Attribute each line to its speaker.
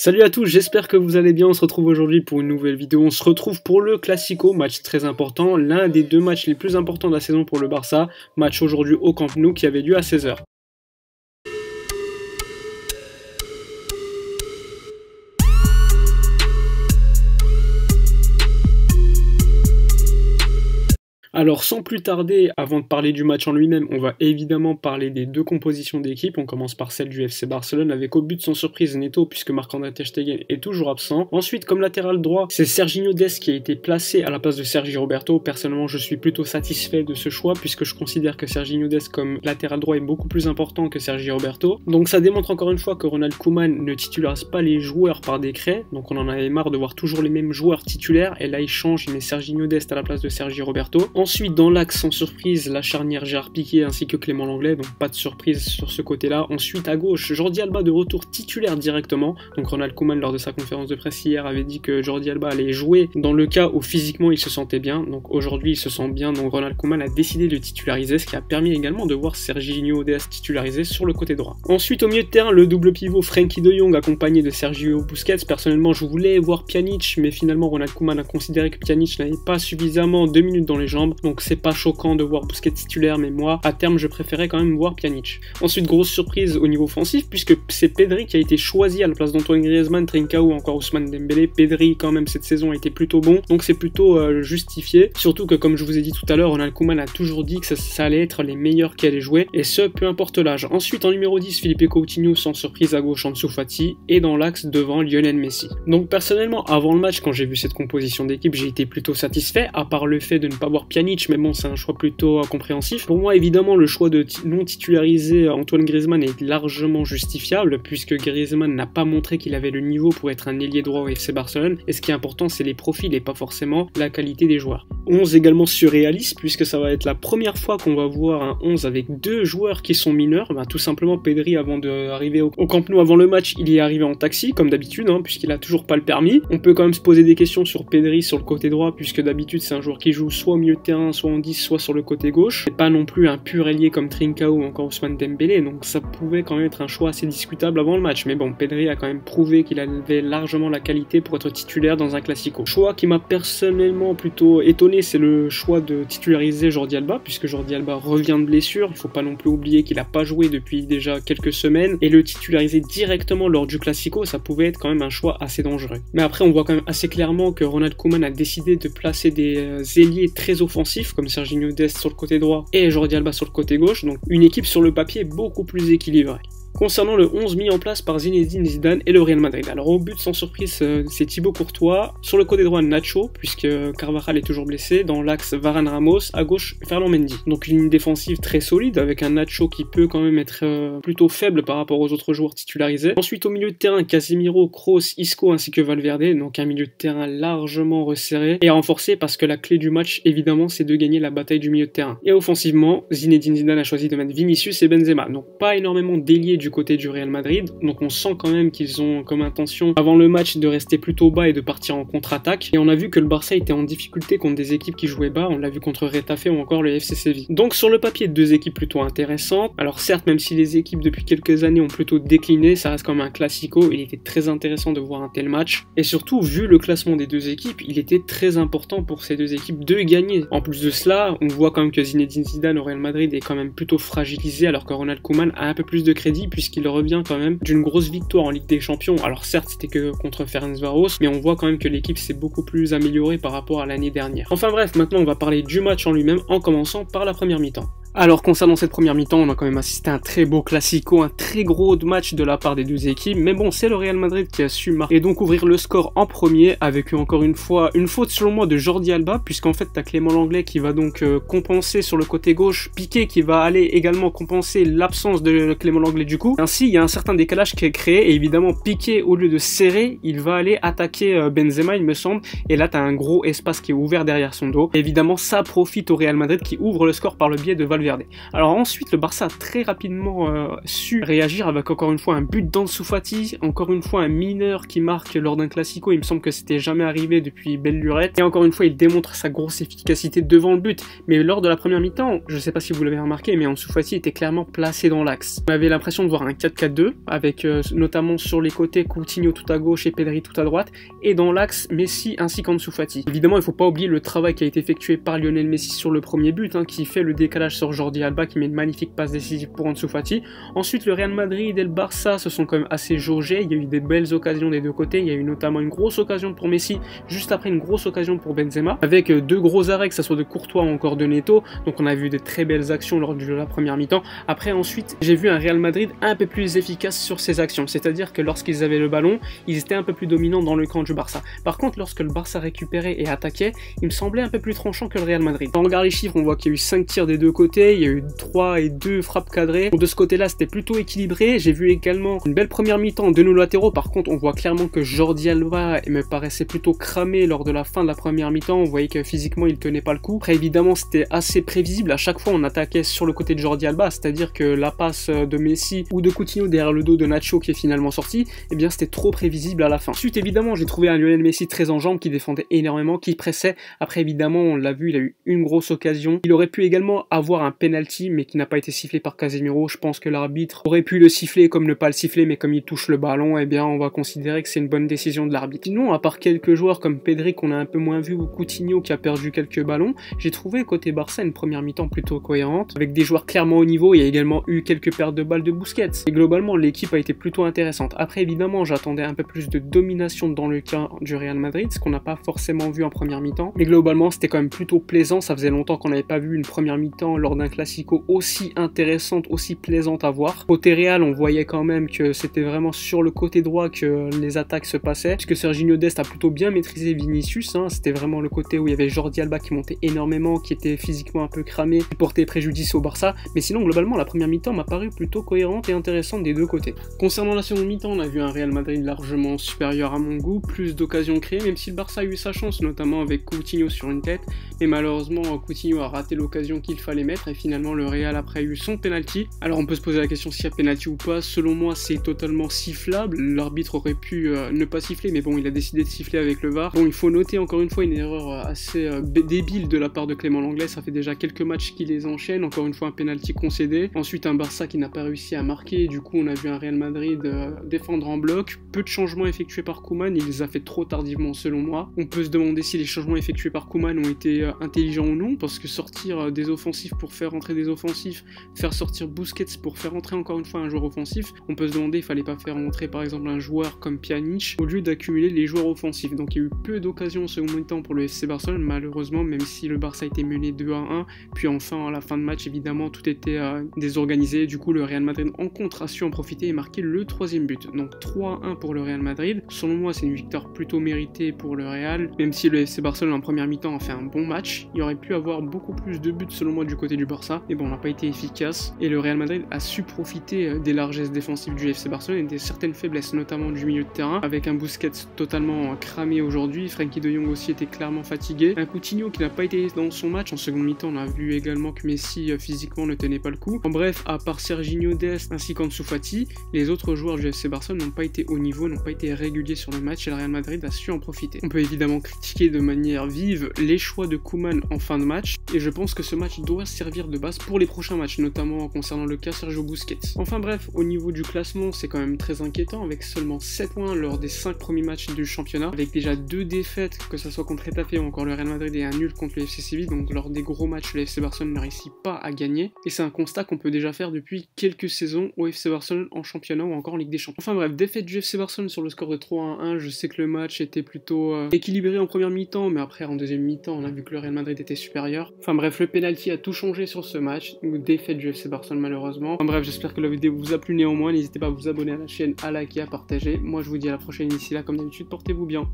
Speaker 1: Salut à tous, j'espère que vous allez bien, on se retrouve aujourd'hui pour une nouvelle vidéo, on se retrouve pour le Classico, match très important, l'un des deux matchs les plus importants de la saison pour le Barça, match aujourd'hui au Camp Nou qui avait lieu à 16 h. Alors sans plus tarder, avant de parler du match en lui-même, on va évidemment parler des deux compositions d'équipe. On commence par celle du FC Barcelone avec au but sans surprise Neto puisque Marc-André ter Stegen est toujours absent. Ensuite, comme latéral droit, c'est Serginho Dest qui a été placé à la place de Sergi Roberto. Personnellement, je suis plutôt satisfait de ce choix puisque je considère que Serginho Dest comme latéral droit est beaucoup plus important que Sergi Roberto. Donc ça démontre encore une fois que Ronald Koeman ne titularise pas les joueurs par décret. Donc on en avait marre de voir toujours les mêmes joueurs titulaires et là il change, il met Serginho Dest à la place de Sergi Roberto. Ensuite, dans l'axe, sans surprise, la charnière Gérard Piqué ainsi que Clément Lenglet, donc pas de surprise sur ce côté-là. Ensuite, à gauche, Jordi Alba de retour titulaire directement. Donc Ronald Koeman, lors de sa conférence de presse hier, avait dit que Jordi Alba allait jouer dans le cas où physiquement il se sentait bien. Donc aujourd'hui, il se sent bien, donc Ronald Koeman a décidé de titulariser, ce qui a permis également de voir Serginho Dest titularisé sur le côté droit. Ensuite, au milieu de terrain, le double pivot Frenkie de Jong accompagné de Sergio Busquets. Personnellement, je voulais voir Pjanic, mais finalement Ronald Koeman a considéré que Pjanic n'avait pas suffisamment 2 minutes dans les jambes, donc c'est pas choquant de voir Busquets titulaire, mais moi, à terme, je préférais quand même voir Pjanic. Ensuite, grosse surprise au niveau offensif, puisque c'est Pedri qui a été choisi à la place d'Antoine Griezmann, Trincao ou encore Ousmane Dembélé. Pedri, quand même, cette saison a été plutôt bon, donc c'est plutôt justifié. Surtout que, comme je vous ai dit tout à l'heure, Ronald Koeman a toujours dit que ça allait être les meilleurs qui allaient jouer, et ce, peu importe l'âge. Ensuite, en numéro 10, Filipe Coutinho, sans surprise à gauche, Ansu Fati, et dans l'axe, devant Lionel Messi. Donc, personnellement, avant le match, quand j'ai vu cette composition d'équipe, j'ai été plutôt satisfait, à part le fait de ne pas voir Pjanic, mais bon, c'est un choix plutôt compréhensif. Pour moi, évidemment, le choix de non titulariser Antoine Griezmann est largement justifiable, puisque Griezmann n'a pas montré qu'il avait le niveau pour être un ailier droit au FC Barcelone, et ce qui est important, c'est les profils et pas forcément la qualité des joueurs. 11 également surréaliste, puisque ça va être la première fois qu'on va voir un 11 avec deux joueurs qui sont mineurs. Tout simplement, Pedri, avant d'arriver au Camp Nou, avant le match, il y est arrivé en taxi, comme d'habitude, puisqu'il a toujours pas le permis. On peut quand même se poser des questions sur Pedri sur le côté droit, puisque d'habitude, c'est un joueur qui joue soit au milieu de terrain, soit en 10, soit sur le côté gauche. C'est pas non plus un pur ailier comme Trincao ou encore Ousmane Dembélé, donc ça pouvait quand même être un choix assez discutable avant le match. Mais bon, Pedri a quand même prouvé qu'il avait largement la qualité pour être titulaire dans un Classico. Choix qui m'a personnellement plutôt étonné, c'est le choix de titulariser Jordi Alba, puisque Jordi Alba revient de blessure. Il faut pas non plus oublier qu'il a pas joué depuis déjà quelques semaines, et le titulariser directement lors du Classico, ça pouvait être quand même un choix assez dangereux. Mais après, on voit quand même assez clairement que Ronald Koeman a décidé de placer des ailiers très offensifs, comme Serginho Dest sur le côté droit et Jordi Alba sur le côté gauche, donc une équipe sur le papier beaucoup plus équilibrée. Concernant le 11 mis en place par Zinedine Zidane et le Real Madrid. Alors au but, sans surprise, c'est Thibaut Courtois. Sur le côté droit, Nacho, puisque Carvajal est toujours blessé. Dans l'axe, Varane Ramos. À gauche, Ferland Mendy. Donc une ligne défensive très solide, avec un Nacho qui peut quand même être plutôt faible par rapport aux autres joueurs titularisés. Ensuite, au milieu de terrain, Casemiro, Kroos, Isco ainsi que Valverde. Donc un milieu de terrain largement resserré et renforcé parce que la clé du match, évidemment, c'est de gagner la bataille du milieu de terrain. Et offensivement, Zinedine Zidane a choisi de mettre Vinicius et Benzema. Donc pas énormément d'ailiers du côté du Real Madrid, donc on sent quand même qu'ils ont comme intention avant le match de rester plutôt bas et de partir en contre-attaque, et on a vu que le Barça était en difficulté contre des équipes qui jouaient bas, on l'a vu contre Retafe ou encore le FC Séville. Donc sur le papier, deux équipes plutôt intéressantes. Alors certes, même si les équipes depuis quelques années ont plutôt décliné, ça reste comme un classico, il était très intéressant de voir un tel match, et surtout vu le classement des deux équipes, il était très important pour ces deux équipes de gagner. En plus de cela, on voit quand même que Zinedine Zidane au Real Madrid est quand même plutôt fragilisé, alors que Ronald Koeman a un peu plus de crédit puisqu'il revient quand même d'une grosse victoire en Ligue des Champions. Alors certes, c'était que contre Ferencváros, mais on voit quand même que l'équipe s'est beaucoup plus améliorée par rapport à l'année dernière. Enfin bref, maintenant on va parler du match en lui-même en commençant par la première mi-temps. Alors concernant cette première mi-temps, on a quand même assisté à un très beau classico, un très gros match de la part des deux équipes, mais bon, c'est le Real Madrid qui a su marquer et donc ouvrir le score en premier, avec encore une fois une faute selon moi de Jordi Alba, puisqu'en fait t'as Clément Lenglet qui va donc compenser sur le côté gauche, Piqué qui va aller également compenser l'absence de Clément Lenglet du coup. Ainsi, il y a un certain décalage qui est créé, et évidemment Piqué, au lieu de serrer, il va aller attaquer Benzema il me semble, et là t'as un gros espace qui est ouvert derrière son dos. Et évidemment ça profite au Real Madrid qui ouvre le score par le biais de Valverde. regarder. Alors ensuite, le Barça a très rapidement su réagir avec encore une fois un but d'Ansu Fati, encore une fois un mineur qui marque lors d'un classico, il me semble que c'était jamais arrivé depuis belle lurette, et encore une fois il démontre sa grosse efficacité devant le but, mais lors de la première mi-temps, je sais pas si vous l'avez remarqué, mais Ansu Fati était clairement placé dans l'axe. On avait l'impression de voir un 4-4-2, avec notamment sur les côtés Coutinho tout à gauche et Pedri tout à droite, et dans l'axe Messi ainsi qu'Ansu Fati. Évidemment, il faut pas oublier le travail qui a été effectué par Lionel Messi sur le premier but, qui fait le décalage sur Jordi Alba, qui met une magnifique passe décisive pour Ansu Fati. Ensuite, le Real Madrid et le Barça se sont quand même assez jaugés, il y a eu des belles occasions des deux côtés, il y a eu notamment une grosse occasion pour Messi, juste après une grosse occasion pour Benzema, avec deux gros arrêts, que ce soit de Courtois ou encore de Neto, donc on a vu de très belles actions lors de la première mi-temps. Après ensuite, j'ai vu un Real Madrid un peu plus efficace sur ses actions, c'est-à-dire que lorsqu'ils avaient le ballon, ils étaient un peu plus dominants dans le camp du Barça. Par contre, lorsque le Barça récupérait et attaquait, il me semblait un peu plus tranchant que le Real Madrid. Quand on regarde les chiffres, on voit qu'il y a eu 5 tirs des deux côtés, il y a eu 3 et 2 frappes cadrées. Donc de ce côté-là, c'était plutôt équilibré. J'ai vu également une belle première mi-temps de nos latéraux. Par contre, on voit clairement que Jordi Alba me paraissait plutôt cramé lors de la fin de la première mi-temps. On voyait que physiquement, il tenait pas le coup. Après, évidemment, c'était assez prévisible. À chaque fois, on attaquait sur le côté de Jordi Alba, c'est-à-dire que la passe de Messi ou de Coutinho derrière le dos de Nacho qui est finalement sorti, eh bien, c'était trop prévisible à la fin. Ensuite, évidemment, j'ai trouvé un Lionel Messi très en jambes, qui défendait énormément, qui pressait. Après, évidemment, on l'a vu, il a eu une grosse occasion. Il aurait pu également avoir un penalty, mais qui n'a pas été sifflé par Casemiro. Je pense que l'arbitre aurait pu le siffler comme ne pas le siffler, mais comme il touche le ballon, eh bien, on va considérer que c'est une bonne décision de l'arbitre. Sinon, à part quelques joueurs comme Pedri qu'on a un peu moins vu, ou Coutinho qui a perdu quelques ballons, j'ai trouvé côté Barça une première mi-temps plutôt cohérente, avec des joueurs clairement au niveau. Il y a également eu quelques pertes de balles de Busquets. Et globalement, l'équipe a été plutôt intéressante. Après, évidemment, j'attendais un peu plus de domination dans le cas du Real Madrid, ce qu'on n'a pas forcément vu en première mi-temps. Mais globalement, c'était quand même plutôt plaisant. Ça faisait longtemps qu'on n'avait pas vu une première mi-temps lors d'un classico aussi intéressante, aussi plaisante à voir. Côté Real, on voyait quand même que c'était vraiment sur le côté droit que les attaques se passaient, puisque Serginho Dest a plutôt bien maîtrisé Vinicius. C'était vraiment le côté où il y avait Jordi Alba qui montait énormément, qui était physiquement un peu cramé, qui portait préjudice au Barça. Mais sinon, globalement, la première mi-temps m'a paru plutôt cohérente et intéressante des deux côtés. Concernant la seconde mi-temps, on a vu un Real Madrid largement supérieur à mon goût, plus d'occasions créées, même si le Barça a eu sa chance, notamment avec Coutinho sur une tête. Mais malheureusement, Coutinho a raté l'occasion qu'il fallait mettre, et finalement le Real après a eu son penalty. Alors on peut se poser la question s'il y a penalty ou pas. Selon moi, c'est totalement sifflable. L'arbitre aurait pu ne pas siffler, mais bon, il a décidé de siffler avec le VAR. Bon, il faut noter encore une fois une erreur assez débile de la part de Clément Lenglet. Ça fait déjà quelques matchs qui les enchaînent. Encore une fois, un penalty concédé. Ensuite, un Barça qui n'a pas réussi à marquer. Du coup, on a vu un Real Madrid défendre en bloc. Peu de changements effectués par Koeman. Il les a fait trop tardivement, selon moi. On peut se demander si les changements effectués par Koeman ont été intelligents ou non, parce que sortir des offensifs pour faire rentrer des offensifs, faire sortir Busquets pour faire rentrer encore une fois un joueur offensif, on peut se demander, il fallait pas faire rentrer par exemple un joueur comme Pjanic au lieu d'accumuler les joueurs offensifs. Donc il y a eu peu d'occasions au second mi-temps pour le FC Barcelone, malheureusement, même si le Barça était mené 2-1, puis enfin à la fin de match, évidemment, tout était désorganisé. Du coup, le Real Madrid en contre a su en profiter et marquer le troisième but. Donc 3-1 pour le Real Madrid. Selon moi, c'est une victoire plutôt méritée pour le Real, même si le FC Barcelone en première mi-temps a fait un bon match. Il aurait pu avoir beaucoup plus de buts selon moi du côté du Barça, mais bon, on n'a pas été efficace, et le Real Madrid a su profiter des largesses défensives du FC Barcelone et des certaines faiblesses, notamment du milieu de terrain, avec un Busquets totalement cramé aujourd'hui. Frenkie de Jong aussi était clairement fatigué, un Coutinho qui n'a pas été dans son match. En seconde mi-temps, on a vu également que Messi physiquement ne tenait pas le coup. En bref, à part Serginho Dest ainsi qu'Ansu Fati, les autres joueurs du FC Barcelone n'ont pas été au niveau, n'ont pas été réguliers sur le match, et le Real Madrid a su en profiter. On peut évidemment critiquer de manière vive les choix de Koeman en fin de match, et je pense que ce match doit servir de base pour les prochains matchs, notamment concernant le cas Sergio Busquets. Enfin bref, au niveau du classement, c'est quand même très inquiétant, avec seulement 7 points lors des 5 premiers matchs du championnat, avec déjà 2 défaites, que ce soit contre Getafe ou encore le Real Madrid, et un nul contre le FC Séville. Donc lors des gros matchs, le FC Barcelone ne réussit pas à gagner, et c'est un constat qu'on peut déjà faire depuis quelques saisons au FC Barcelone en championnat ou encore en Ligue des Champions. Enfin bref, défaite du FC Barcelone sur le score de 3-1. Je sais que le match était plutôt équilibré en première mi-temps, mais après en deuxième mi-temps, on a vu que le Real Madrid était supérieur. Enfin bref, le penalty a tout changé sur ce match, ou défaite du FC Barcelone malheureusement. Enfin bref, j'espère que la vidéo vous a plu néanmoins. N'hésitez pas à vous abonner à la chaîne, à liker, à partager. Moi je vous dis à la prochaine, d'ici là comme d'habitude, portez-vous bien.